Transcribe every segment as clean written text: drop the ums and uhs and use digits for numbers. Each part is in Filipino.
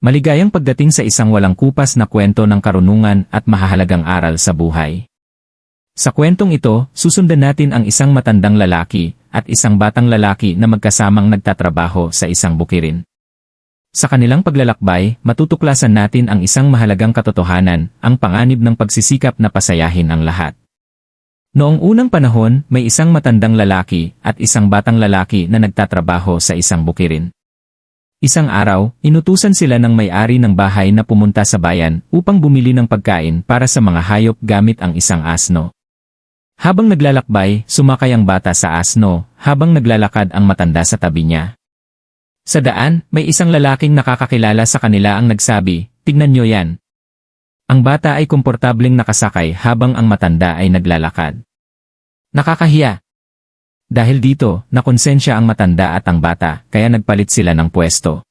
Maligayang pagdating sa isang walang kupas na kwento ng karunungan at mahahalagang aral sa buhay. Sa kwentong ito, susundan natin ang isang matandang lalaki at isang batang lalaki na magkasamang nagtatrabaho sa isang bukirin. Sa kanilang paglalakbay, matutuklasan natin ang isang mahalagang katotohanan, ang panganib ng pagsisikap na pasayahin ang lahat. Noong unang panahon, may isang matandang lalaki at isang batang lalaki na nagtatrabaho sa isang bukirin. Isang araw, inutusan sila ng may-ari ng bahay na pumunta sa bayan upang bumili ng pagkain para sa mga hayop gamit ang isang asno. Habang naglalakbay, sumakay ang bata sa asno, habang naglalakad ang matanda sa tabi niya. Sa daan, may isang lalaking nakakakilala sa kanila ang nagsabi, "Tignan niyo yan." Ang bata ay komportableng nakasakay habang ang matanda ay naglalakad. Nakakahiya. Dahil dito, nakonsensya ang matanda at ang bata, kaya nagpalit sila ng pwesto.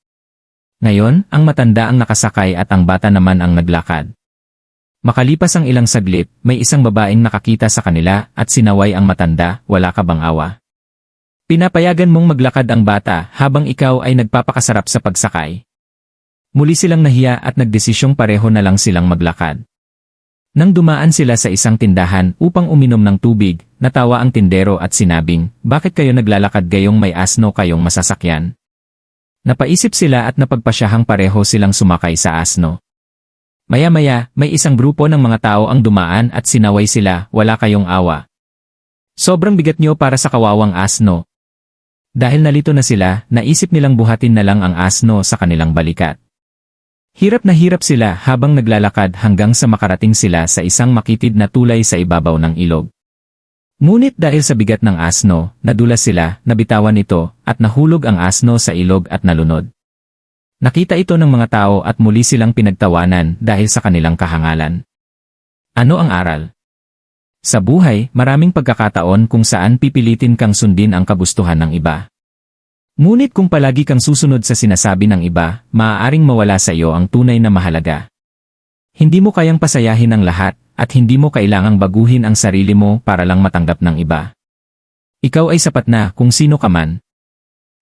Ngayon, ang matanda ang nakasakay at ang bata naman ang naglakad. Makalipas ang ilang saglit, may isang babaeng nakakita sa kanila at sinaway ang matanda, "Wala ka bang awa? Pinapayagan mong maglakad ang bata habang ikaw ay nagpapakasarap sa pagsakay." Muli silang nahiya at nagdesisyong pareho na lang silang maglakad. Nang dumaan sila sa isang tindahan upang uminom ng tubig, natawa ang tindero at sinabing, "Bakit kayo naglalakad gayong may asno kayong masasakyan?" Napaisip sila at napagpasyahang pareho silang sumakay sa asno. Maya-maya, may isang grupo ng mga tao ang dumaan at sinaway sila, "Wala kayong awa. Sobrang bigat niyo para sa kawawang asno." Dahil nalito na sila, naisip nilang buhatin na lang ang asno sa kanilang balikat. Hirap na hirap sila habang naglalakad hanggang sa makarating sila sa isang makitid na tulay sa ibabaw ng ilog. Ngunit dahil sa bigat ng asno, nadulas sila, nabitawan ito, at nahulog ang asno sa ilog at nalunod. Nakita ito ng mga tao at muli silang pinagtawanan dahil sa kanilang kahangalan. Ano ang aral? Sa buhay, maraming pagkakataon kung saan pipilitin kang sundin ang kagustuhan ng iba. Ngunit kung palagi kang susunod sa sinasabi ng iba, maaaring mawala sa iyo ang tunay na mahalaga. Hindi mo kayang pasayahin ang lahat, at hindi mo kailangang baguhin ang sarili mo para lang matanggap ng iba. Ikaw ay sapat na kung sino ka man.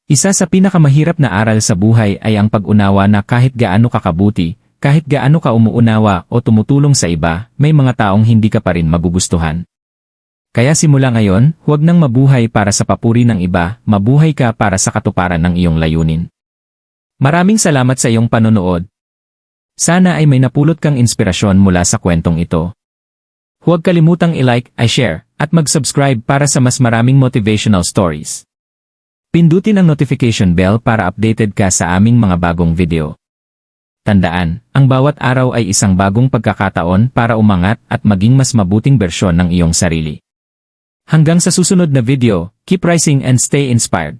Isa sa pinakamahirap na aral sa buhay ay ang pag-unawa na kahit gaano ka kabuti, kahit gaano ka umuunawa o tumutulong sa iba, may mga taong hindi ka pa rin magugustuhan. Kaya simula ngayon, huwag nang mabuhay para sa papuri ng iba, mabuhay ka para sa katuparan ng iyong layunin. Maraming salamat sa iyong panonood. Sana ay may napulot kang inspirasyon mula sa kwentong ito. Huwag kalimutang i-like, i-share, at mag-subscribe para sa mas maraming motivational stories. Pindutin ang notification bell para updated ka sa aming mga bagong video. Tandaan, ang bawat araw ay isang bagong pagkakataon para umangat at maging mas mabuting bersyon ng iyong sarili. Hanggang sa susunod na video, keep rising and stay inspired.